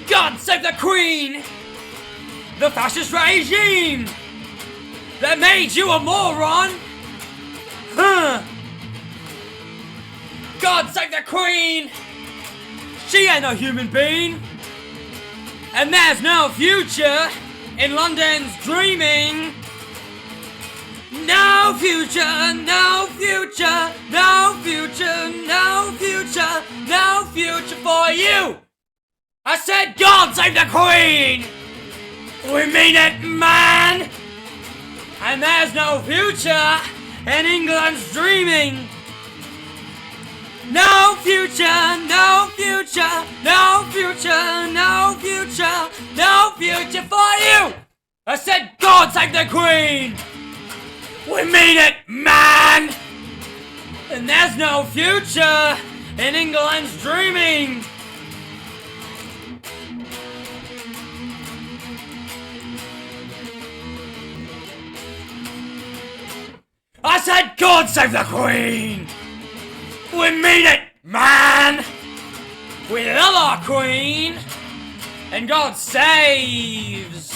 God save the Queen! The fascist regime that made you a moron! Huh! God save the Queen! She ain't no human being! And there's no future in London's dreaming! No future, no future, no future, no future, no future for you! I said God save the Queen! We mean it, man! And there's no future in England's dreaming! No future, no future, no future, no future, no future for you! I said God save the Queen! We mean it, man! And there's no future in England's dreaming! I said God save the Queen! We mean it, man! We love our Queen! And God saves